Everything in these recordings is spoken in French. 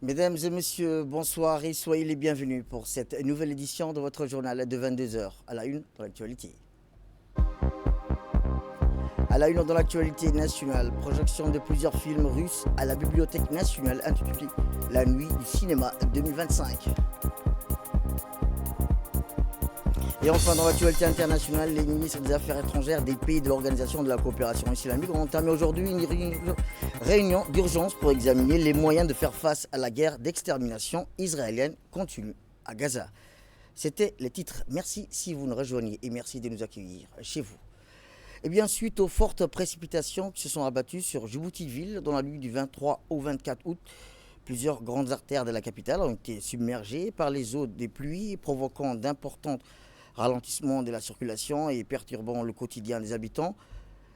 Mesdames et messieurs, bonsoir et soyez les bienvenus pour cette nouvelle édition de votre journal de 22 heures à la une dans l'actualité. À la une dans l'actualité nationale, projection de plusieurs films russes à la Bibliothèque nationale intitulée La nuit du cinéma 2025. Et enfin, dans l'actualité internationale, les ministres des Affaires étrangères des pays de l'Organisation de la coopération islamique ont entamé aujourd'hui une réunion d'urgence pour examiner les moyens de faire face à la guerre d'extermination israélienne continue à Gaza. C'était le titre. Merci si vous nous rejoignez et merci de nous accueillir chez vous. Et bien, suite aux fortes précipitations qui se sont abattues sur Djibouti-Ville dans la nuit du 23 au 24 août, plusieurs grandes artères de la capitale ont été submergées par les eaux des pluies, provoquant d'importants ralentissements de la circulation et perturbant le quotidien des habitants.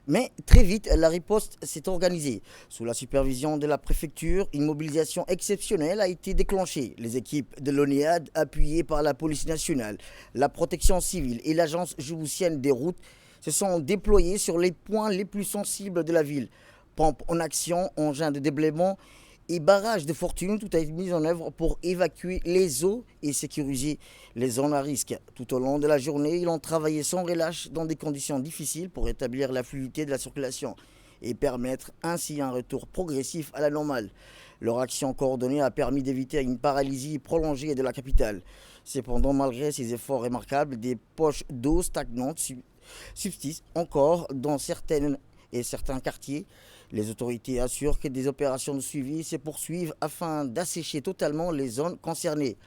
Mais très vite, la riposte s'est organisée. Sous la supervision de la préfecture, une mobilisation exceptionnelle a été déclenchée. Les équipes de l'ONEAD, appuyées par la police nationale, la protection civile et l'agence djiboutienne des routes, se sont déployées sur les points les plus sensibles de la ville. Pompes en action, engins de déblaiement et barrages de fortune, tout a été mis en œuvre pour évacuer les eaux et sécuriser les zones à risque. Tout au long de la journée, ils ont travaillé sans relâche dans des conditions difficiles pour rétablir la fluidité de la circulation et permettre ainsi un retour progressif à la normale. Leur action coordonnée a permis d'éviter une paralysie prolongée de la capitale. Cependant, malgré ces efforts remarquables, des poches d'eau stagnantes subsistent encore dans certains quartiers. Les autorités assurent que des opérations de suivi se poursuivent afin d'assécher totalement les zones concernées.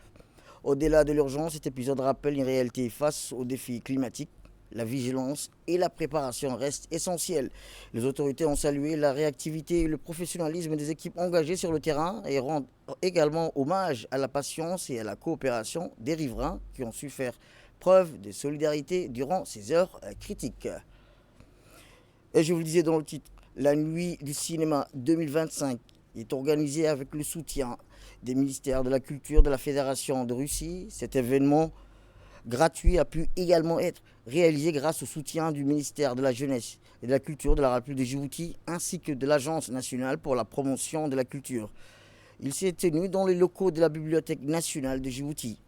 Au-delà de l'urgence, cet épisode rappelle une réalité face aux défis climatiques. La vigilance et la préparation restent essentielles. Les autorités ont salué la réactivité et le professionnalisme des équipes engagées sur le terrain et rendent également hommage à la patience et à la coopération des riverains qui ont su faire preuve de solidarité durant ces heures critiques. Et je vous le disais dans le titre, la nuit du cinéma 2025 est organisée avec le soutien des ministères de la Culture de la Fédération de Russie. Cet événement gratuit a pu également être réalisé grâce au soutien du ministère de la Jeunesse et de la Culture de la République de Djibouti ainsi que de l'Agence nationale pour la promotion de la culture. Il s'est tenu dans les locaux de la Bibliothèque nationale de Djibouti.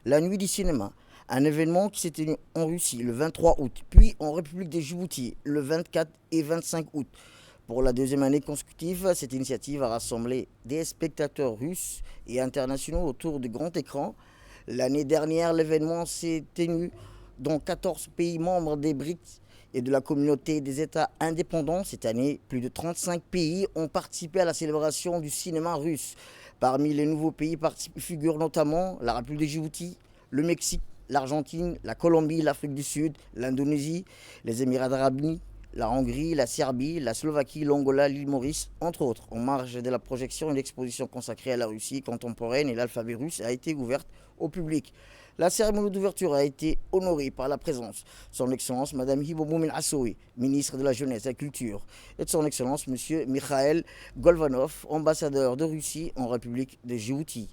La nuit du cinéma, un événement qui s'est tenu en Russie le 23 août, puis en République de Djibouti le 24 et 25 août. Pour la deuxième année consécutive, cette initiative a rassemblé des spectateurs russes et internationaux autour du grand écran. L'année dernière, l'événement s'est tenu dans 14 pays membres des BRICS et de la communauté des États indépendants. Cette année, plus de 35 pays ont participé à la célébration du cinéma russe. Parmi les nouveaux pays figurent notamment la République de Djibouti, le Mexique, l'Argentine, la Colombie, l'Afrique du Sud, l'Indonésie, les Émirats arabes unis, la Hongrie, la Serbie, la Slovaquie, l'Angola, l'île Maurice, entre autres. En marge de la projection, une exposition consacrée à la Russie contemporaine et l'alphabet russe a été ouverte au public. La cérémonie d'ouverture a été honorée par la présence de Son Excellence Mme Hibomoumin Assoui, ministre de la Jeunesse et de la Culture, et de Son Excellence M. Mikhail Golvanov, ambassadeur de Russie en République de Djibouti.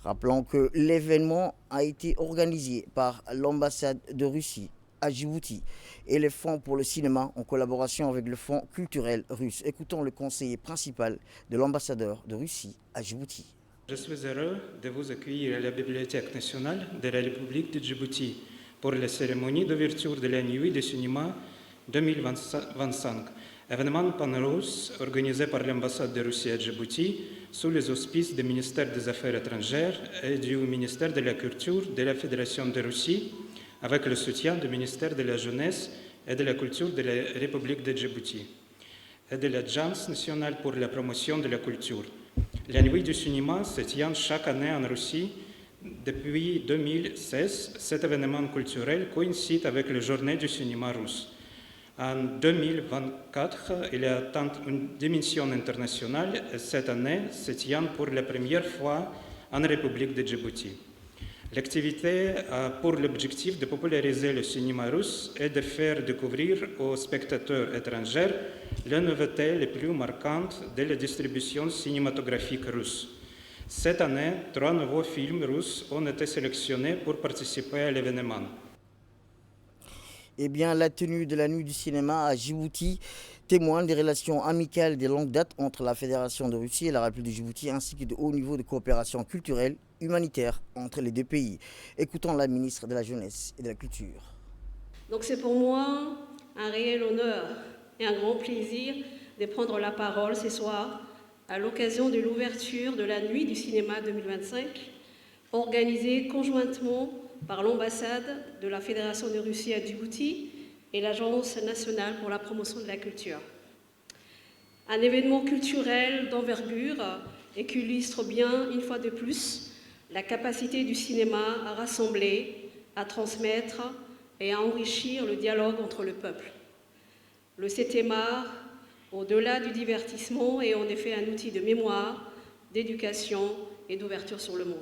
Rappelons que l'événement a été organisé par l'ambassade de Russie à Djibouti et le Fonds pour le cinéma en collaboration avec le Fonds culturel russe. Écoutons le conseiller principal de l'ambassadeur de Russie à Djibouti. Je suis heureux de vous accueillir à la Bibliothèque nationale de la République de Djibouti pour la cérémonie d'ouverture de la nuit du cinéma 2025, événement pan-russe organisé par l'ambassade de Russie à Djibouti sous les auspices du ministère des Affaires étrangères et du ministère de la Culture de la Fédération de Russie, avec le soutien du ministère de la Jeunesse et de la Culture de la République de Djibouti et de l'Agence nationale pour la promotion de la culture. La nuit du cinéma se tient chaque année en Russie. Depuis 2016, cet événement culturel coïncide avec la journée du cinéma russe. En 2024, il atteint une dimension internationale et cette année se tient pour la première fois en République de Djibouti. L'activité a pour l'objectif de populariser le cinéma russe et de faire découvrir aux spectateurs étrangers les nouveautés les plus marquantes de la distribution cinématographique russe. Cette année, 3 nouveaux films russes ont été sélectionnés pour participer à l'événement. Eh bien, la tenue de la nuit du cinéma à Djibouti témoigne des relations amicales de longue date entre la Fédération de Russie et la République de Djibouti, ainsi que de hauts niveaux de coopération culturelle, humanitaire entre les deux pays. Écoutons la ministre de la Jeunesse et de la Culture. Donc c'est pour moi un réel honneur et un grand plaisir de prendre la parole ce soir à l'occasion de l'ouverture de la Nuit du cinéma 2025, organisée conjointement par l'ambassade de la Fédération de Russie à Djibouti et l'Agence nationale pour la promotion de la culture. Un événement culturel d'envergure et qui illustre bien, une fois de plus, la capacité du cinéma à rassembler, à transmettre et à enrichir le dialogue entre le peuple. Le CTMA, au-delà du divertissement, est en effet un outil de mémoire, d'éducation et d'ouverture sur le monde.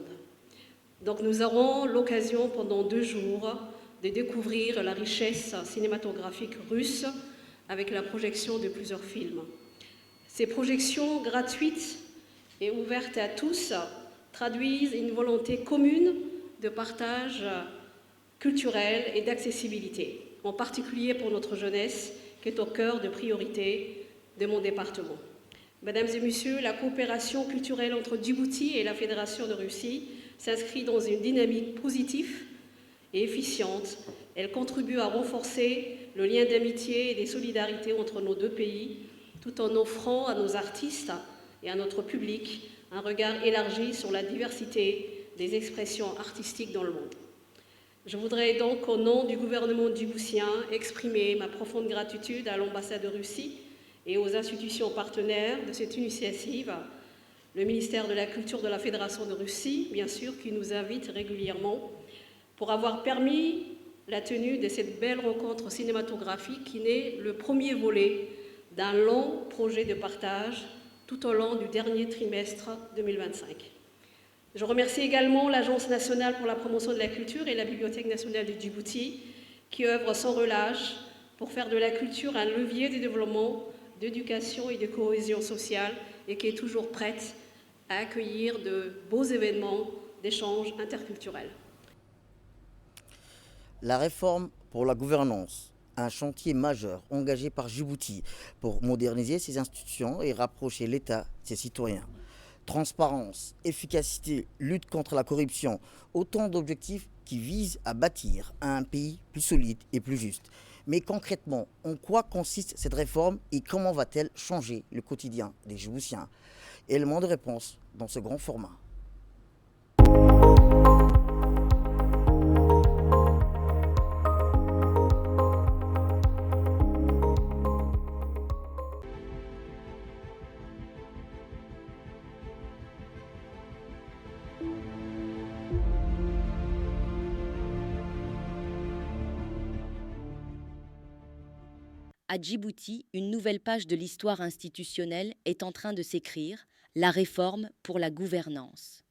Donc nous aurons l'occasion pendant 2 jours de découvrir la richesse cinématographique russe avec la projection de plusieurs films. Ces projections gratuites et ouvertes à tous traduisent une volonté commune de partage culturel et d'accessibilité, en particulier pour notre jeunesse, qui est au cœur de priorité de mon département. Mesdames et messieurs, la coopération culturelle entre Djibouti et la Fédération de Russie s'inscrit dans une dynamique positive et efficiente. Elle contribue à renforcer le lien d'amitié et de solidarité entre nos deux pays, tout en offrant à nos artistes et à notre public un regard élargi sur la diversité des expressions artistiques dans le monde. Je voudrais donc, au nom du gouvernement djiboutien, exprimer ma profonde gratitude à l'ambassade de Russie et aux institutions partenaires de cette initiative, le ministère de la Culture de la Fédération de Russie, bien sûr, qui nous invite régulièrement, pour avoir permis la tenue de cette belle rencontre cinématographique qui n'est le premier volet d'un long projet de partage tout au long du dernier trimestre 2025. Je remercie également l'Agence nationale pour la promotion de la culture et la Bibliothèque nationale de Djibouti qui œuvrent sans relâche pour faire de la culture un levier de développement, d'éducation et de cohésion sociale et qui est toujours prête à accueillir de beaux événements d'échanges interculturels. La réforme pour la gouvernance, un chantier majeur engagé par Djibouti pour moderniser ses institutions et rapprocher l'État de ses citoyens. Transparence, efficacité, lutte contre la corruption, autant d'objectifs qui visent à bâtir un pays plus solide et plus juste. Mais concrètement, en quoi consiste cette réforme et comment va-t-elle changer le quotidien des Djiboutiens? Élément de réponse dans ce grand format. À Djibouti, une nouvelle page de l'histoire institutionnelle est en train de s'écrire, la réforme pour la gouvernance.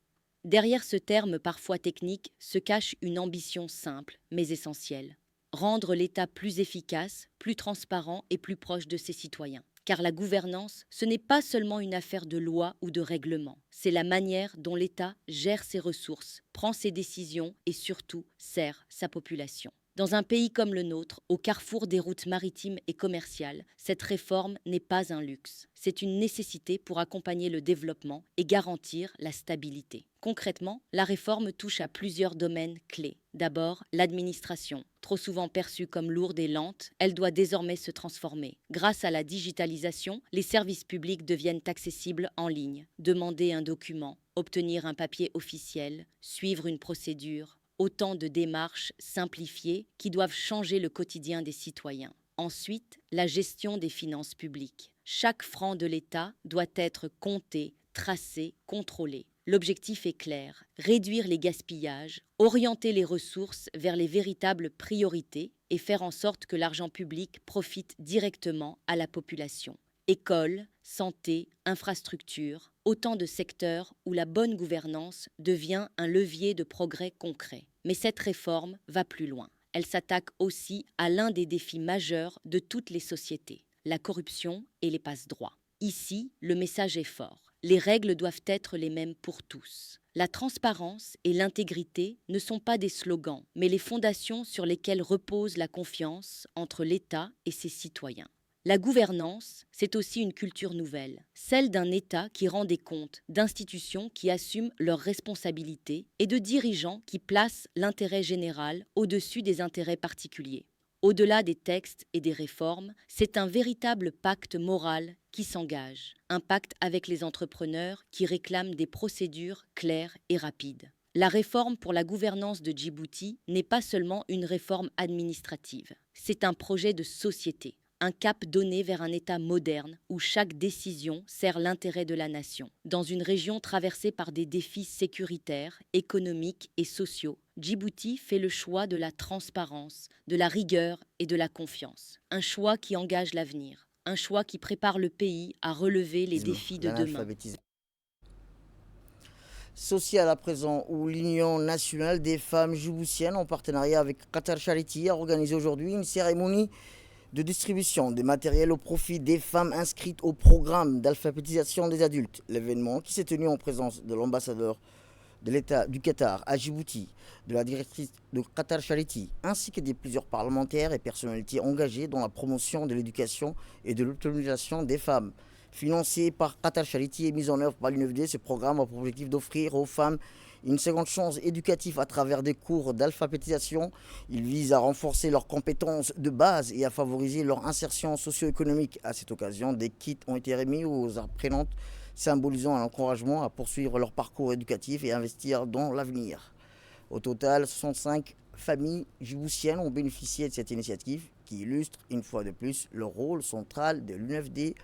Derrière ce terme parfois technique se cache une ambition simple mais essentielle. Rendre l'État plus efficace, plus transparent et plus proche de ses citoyens. Car la gouvernance, ce n'est pas seulement une affaire de loi ou de règlement. C'est la manière dont l'État gère ses ressources, prend ses décisions et surtout sert sa population. Dans un pays comme le nôtre, au carrefour des routes maritimes et commerciales, cette réforme n'est pas un luxe. C'est une nécessité pour accompagner le développement et garantir la stabilité. Concrètement, la réforme touche à plusieurs domaines clés. D'abord, l'administration. Trop souvent perçue comme lourde et lente, elle doit désormais se transformer. Grâce à la digitalisation, les services publics deviennent accessibles en ligne. Demander un document, obtenir un papier officiel, suivre une procédure. Autant de démarches simplifiées qui doivent changer le quotidien des citoyens. Ensuite, la gestion des finances publiques. Chaque franc de l'État doit être compté, tracé, contrôlé. L'objectif est clair, réduire les gaspillages, orienter les ressources vers les véritables priorités et faire en sorte que l'argent public profite directement à la population. Écoles, santé, infrastructures, autant de secteurs où la bonne gouvernance devient un levier de progrès concret. Mais cette réforme va plus loin. Elle s'attaque aussi à l'un des défis majeurs de toutes les sociétés, la corruption et les passe-droits. Ici, le message est fort. Les règles doivent être les mêmes pour tous. La transparence et l'intégrité ne sont pas des slogans, mais les fondations sur lesquelles repose la confiance entre l'État et ses citoyens. La gouvernance, c'est aussi une culture nouvelle, celle d'un État qui rend des comptes, d'institutions qui assument leurs responsabilités et de dirigeants qui placent l'intérêt général au-dessus des intérêts particuliers. Au-delà des textes et des réformes, c'est un véritable pacte moral qui s'engage, un pacte avec les entrepreneurs qui réclament des procédures claires et rapides. La réforme pour la gouvernance de Djibouti n'est pas seulement une réforme administrative, c'est un projet de société, un cap donné vers un État moderne où chaque décision sert l'intérêt de la nation. Dans une région traversée par des défis sécuritaires, économiques et sociaux, Djibouti fait le choix de la transparence, de la rigueur et de la confiance. Un choix qui engage l'avenir, un choix qui prépare le pays à relever les défis de demain. Social à présent, où l'Union nationale des femmes djiboutiennes, en partenariat avec Qatar Charity, a organisé aujourd'hui une cérémonie de distribution des matériels au profit des femmes inscrites au programme d'alphabétisation des adultes. L'événement, qui s'est tenu en présence de l'ambassadeur de l'État du Qatar à Djibouti, de la directrice de Qatar Charity, ainsi que de plusieurs parlementaires et personnalités engagées dans la promotion de l'éducation et de l'autonomisation des femmes. Financé par Qatar Charity et mis en œuvre par l'UNFD, ce programme a pour objectif d'offrir aux femmes une seconde chance éducative à travers des cours d'alphabétisation. Il vise à renforcer leurs compétences de base et à favoriser leur insertion socio-économique. À cette occasion, des kits ont été remis aux apprenantes, symbolisant un encouragement à poursuivre leur parcours éducatif et à investir dans l'avenir. Au total, 65 familles djiboutiennes ont bénéficié de cette initiative qui illustre une fois de plus le rôle central de l'UNFD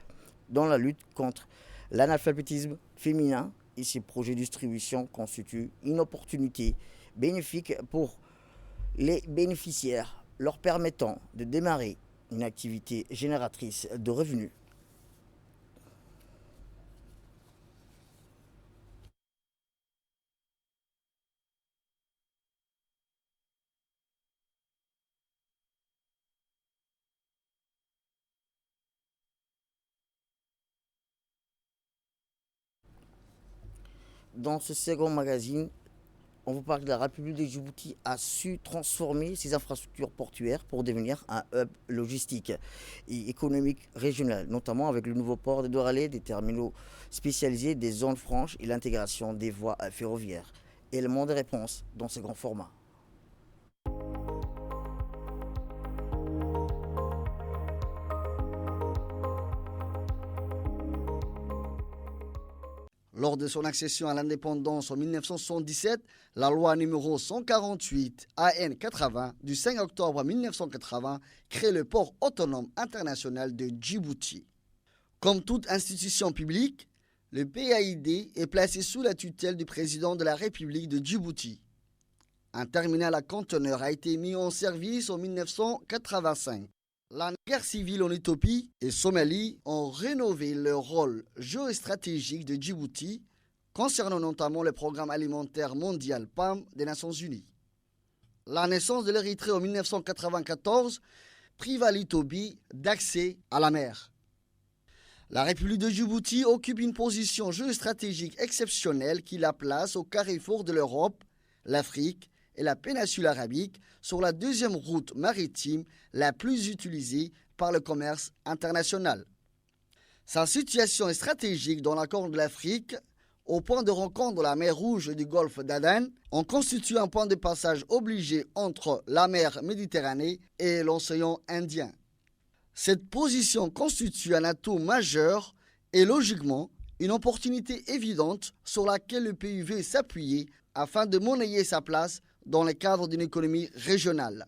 dans la lutte contre l'analphabétisme féminin, et ces projets de distribution constituent une opportunité bénéfique pour les bénéficiaires, leur permettant de démarrer une activité génératrice de revenus. Dans ce second magazine, on vous parle de la République de Djibouti a su transformer ses infrastructures portuaires pour devenir un hub logistique et économique régional, notamment avec le nouveau port de Doralé, des terminaux spécialisés, des zones franches et l'intégration des voies ferroviaires. Élément de réponse dans ce grand format. Lors de son accession à l'indépendance en 1977, la loi numéro 148 AN 80 du 5 octobre 1980 crée le port autonome international de Djibouti. Comme toute institution publique, le PAID est placé sous la tutelle du président de la République de Djibouti. Un terminal à conteneurs a été mis en service en 1985. La guerre civile en Éthiopie et Somalie ont rénové le rôle géostratégique de Djibouti concernant notamment le programme alimentaire mondial PAM des Nations Unies. La naissance de l'Érythrée en 1994 priva l'Éthiopie d'accès à la mer. La République de Djibouti occupe une position géostratégique exceptionnelle qui la place au carrefour de l'Europe, l'Afrique et la péninsule arabique sur la deuxième route maritime la plus utilisée par le commerce international. Sa situation est stratégique dans la Corne de l'Afrique, au point de rencontre de la mer Rouge et du golfe d'Aden, en constitue un point de passage obligé entre la mer Méditerranée et l'océan Indien. Cette position constitue un atout majeur et logiquement une opportunité évidente sur laquelle le pays veut s'appuyer afin de monnayer sa place dans le cadre d'une économie régionale.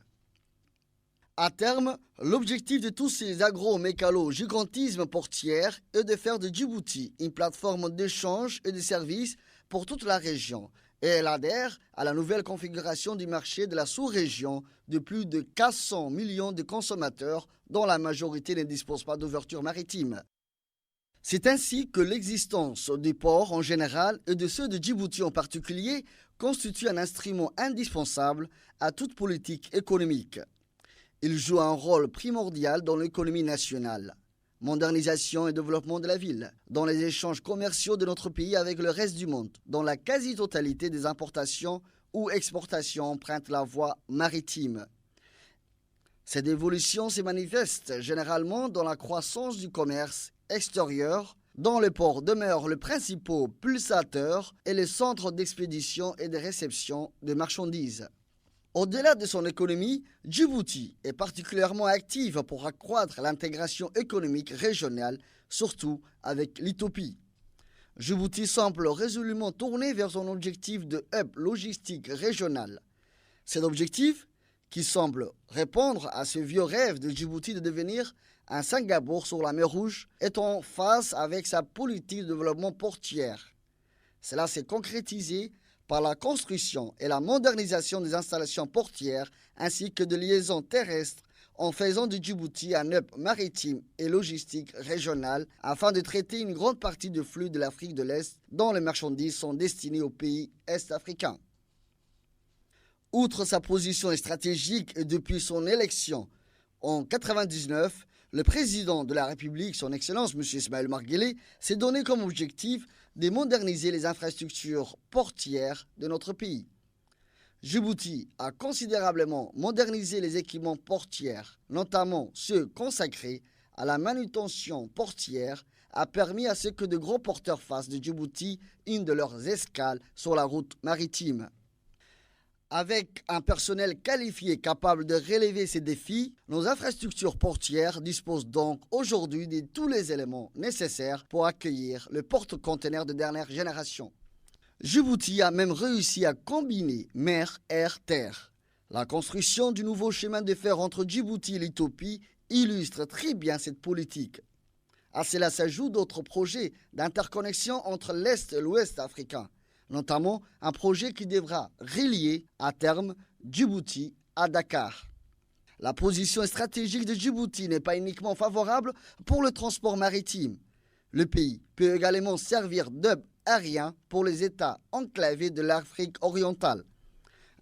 À terme, l'objectif de tous ces agro-mécalo-gigantismes portières est de faire de Djibouti une plateforme d'échange et de services pour toute la région, et elle adhère à la nouvelle configuration du marché de la sous-région de plus de 400 millions de consommateurs dont la majorité ne dispose pas d'ouverture maritime. C'est ainsi que l'existence des ports en général et de ceux de Djibouti en particulier constitue un instrument indispensable à toute politique économique. Il joue un rôle primordial dans l'économie nationale, modernisation et développement de la ville, dans les échanges commerciaux de notre pays avec le reste du monde, dans la quasi-totalité des importations ou exportations empruntent la voie maritime. Cette évolution se manifeste généralement dans la croissance du commerce extérieur, dont le port demeure le principal pulsateur et le centre d'expédition et de réception de marchandises. Au-delà de son économie, Djibouti est particulièrement active pour accroître l'intégration économique régionale, surtout avec l'Éthiopie. Djibouti semble résolument tourné vers son objectif de hub logistique régional. Cet objectif, qui semble répondre à ce vieux rêve de Djibouti de devenir un Singapour sur la mer Rouge, est en phase avec sa politique de développement portuaire. Cela s'est concrétisé par la construction et la modernisation des installations portuaires ainsi que de liaisons terrestres en faisant de Djibouti un hub maritime et logistique régional afin de traiter une grande partie du flux de l'Afrique de l'Est dont les marchandises sont destinées aux pays est-africains. Outre sa position stratégique depuis son élection en 1999, le président de la République, son Excellence M. Ismaël Omar Guelleh, s'est donné comme objectif de moderniser les infrastructures portuaires de notre pays. Djibouti a considérablement modernisé les équipements portuaires, notamment ceux consacrés à la manutention portuaire, a permis à ce que de gros porteurs fassent de Djibouti une de leurs escales sur la route maritime. Avec un personnel qualifié capable de relever ces défis, nos infrastructures portuaires disposent donc aujourd'hui de tous les éléments nécessaires pour accueillir le porte-conteneurs de dernière génération. Djibouti a même réussi à combiner mer, air, terre. La construction du nouveau chemin de fer entre Djibouti et l'Éthiopie illustre très bien cette politique. À cela s'ajoutent d'autres projets d'interconnexion entre l'Est et l'Ouest africain, notamment un projet qui devra relier à terme Djibouti à Dakar. La position stratégique de Djibouti n'est pas uniquement favorable pour le transport maritime. Le pays peut également servir d'hub aérien pour les États enclavés de l'Afrique orientale.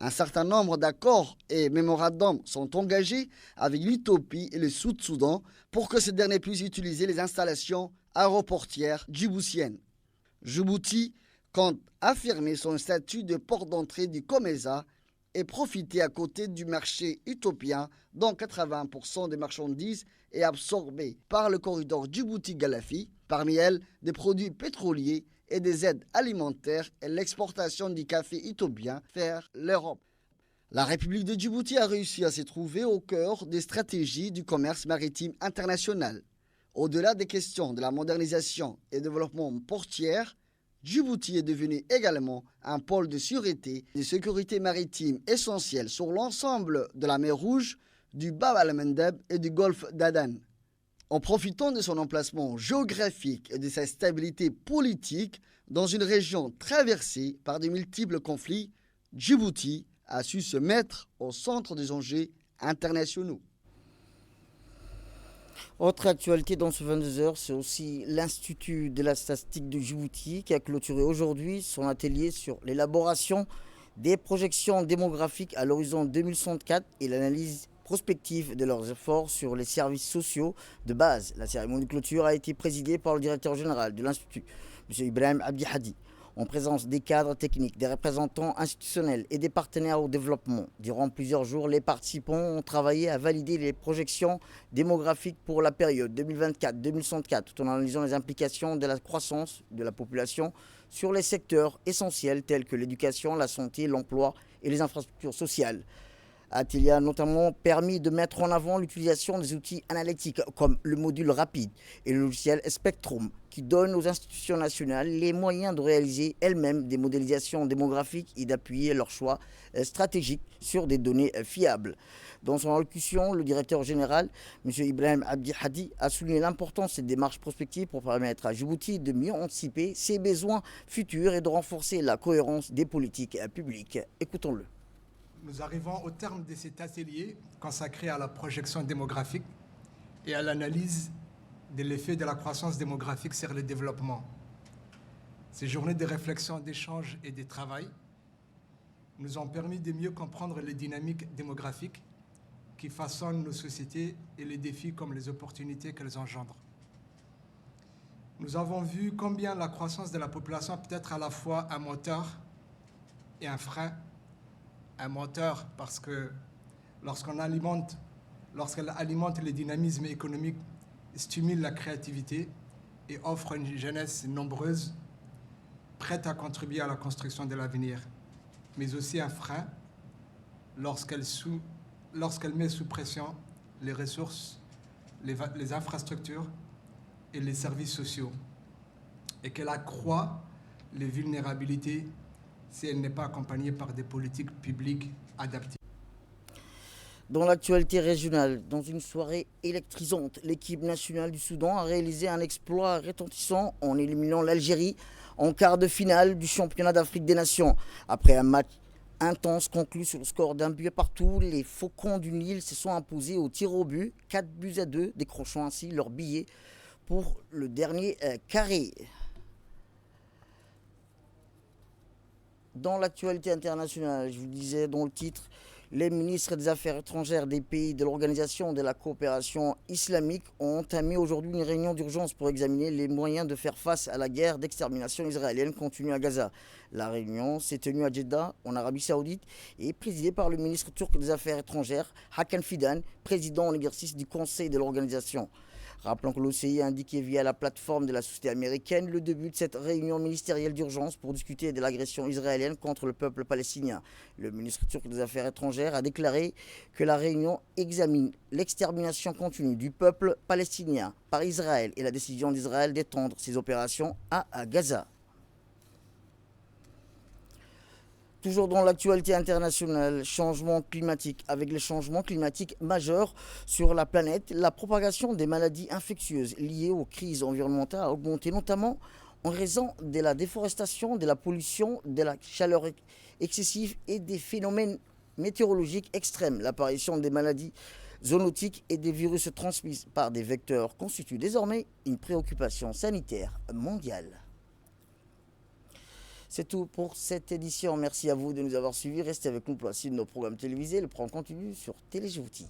Un certain nombre d'accords et mémorandums sont engagés avec l'Éthiopie et le Sud-Soudan pour que ces derniers puissent utiliser les installations aéroportières djiboutiennes. Djibouti compte affirmer son statut de port d'entrée du COMESA et profiter à côté du marché éthiopien dont 80% des marchandises est absorbé par le corridor Djibouti-Galafi, parmi elles des produits pétroliers et des aides alimentaires et l'exportation du café éthiopien vers l'Europe. La République de Djibouti a réussi à se trouver au cœur des stratégies du commerce maritime international. Au-delà des questions de la modernisation et développement portuaire, Djibouti est devenu également un pôle de sûreté et de sécurité maritime essentiel sur l'ensemble de la mer Rouge, du Bab al-Mandeb et du golfe d'Aden. En profitant de son emplacement géographique et de sa stabilité politique dans une région traversée par de multiples conflits, Djibouti a su se mettre au centre des enjeux internationaux. Autre actualité dans ce 22h, c'est aussi l'Institut de la statistique de Djibouti qui a clôturé aujourd'hui son atelier sur l'élaboration des projections démographiques à l'horizon 2064 et l'analyse prospective de leurs efforts sur les services sociaux de base. La cérémonie de clôture a été présidée par le directeur général de l'Institut, M. Ibrahim Abdi Hadi, en présence des cadres techniques, des représentants institutionnels et des partenaires au développement. Durant plusieurs jours, les participants ont travaillé à valider les projections démographiques pour la période 2024-2064, tout en analysant les implications de la croissance de la population sur les secteurs essentiels tels que l'éducation, la santé, l'emploi et les infrastructures sociales. Atelier a notamment permis de mettre en avant l'utilisation des outils analytiques comme le module rapide et le logiciel Spectrum qui donnent aux institutions nationales les moyens de réaliser elles-mêmes des modélisations démographiques et d'appuyer leurs choix stratégiques sur des données fiables. Dans son allocution, le directeur général, M. Ibrahim Abdi Hadi, a souligné l'importance de cette démarche prospective pour permettre à Djibouti de mieux anticiper ses besoins futurs et de renforcer la cohérence des politiques publiques. Écoutons-le. Nous arrivons au terme de cet atelier consacré à la projection démographique et à l'analyse de l'effet de la croissance démographique sur le développement. Ces journées de réflexion, d'échange et de travail nous ont permis de mieux comprendre les dynamiques démographiques qui façonnent nos sociétés et les défis comme les opportunités qu'elles engendrent. Nous avons vu combien la croissance de la population peut être à la fois un moteur et un frein. Un moteur parce que lorsqu'on alimente lorsqu'elle alimente le dynamisme économique, stimule la créativité et offre une jeunesse nombreuse, prête à contribuer à la construction de l'avenir, mais aussi un frein lorsqu'elle met sous pression les ressources, les infrastructures et les services sociaux, et qu'elle accroît les vulnérabilités si elle n'est pas accompagnée par des politiques publiques adaptées. Dans l'actualité régionale, dans une soirée électrisante, l'équipe nationale du Soudan a réalisé un exploit retentissant en éliminant l'Algérie en quart de finale du championnat d'Afrique des Nations. Après un match intense conclu sur le score d'un but partout, les Faucons du Nil se sont imposés au tir au but, 4-2, décrochant ainsi leur billet pour le dernier carré. Dans l'actualité internationale, je vous disais dans le titre, les ministres des Affaires étrangères des pays de l'Organisation de la coopération islamique ont entamé aujourd'hui une réunion d'urgence pour examiner les moyens de faire face à la guerre d'extermination israélienne continue à Gaza. La réunion s'est tenue à Jeddah, en Arabie Saoudite, et est présidée par le ministre turc des Affaires étrangères, Hakan Fidan, président en exercice du Conseil de l'organisation. Rappelons que l'OCI a indiqué via la plateforme de la société américaine le début de cette réunion ministérielle d'urgence pour discuter de l'agression israélienne contre le peuple palestinien. Le ministre turc des Affaires étrangères a déclaré que la réunion examine l'extermination continue du peuple palestinien par Israël et la décision d'Israël d'étendre ses opérations à Gaza. Toujours dans l'actualité internationale, changement climatique. Avec les changements climatiques majeurs sur la planète, la propagation des maladies infectieuses liées aux crises environnementales a augmenté, notamment en raison de la déforestation, de la pollution, de la chaleur excessive et des phénomènes météorologiques extrêmes. L'apparition des maladies zoonotiques et des virus transmis par des vecteurs constitue désormais une préoccupation sanitaire mondiale. C'est tout pour cette édition. Merci à vous de nous avoir suivis. Restez avec nous pour la suite de nos programmes télévisés. Le programme continue sur Télé Djibouti.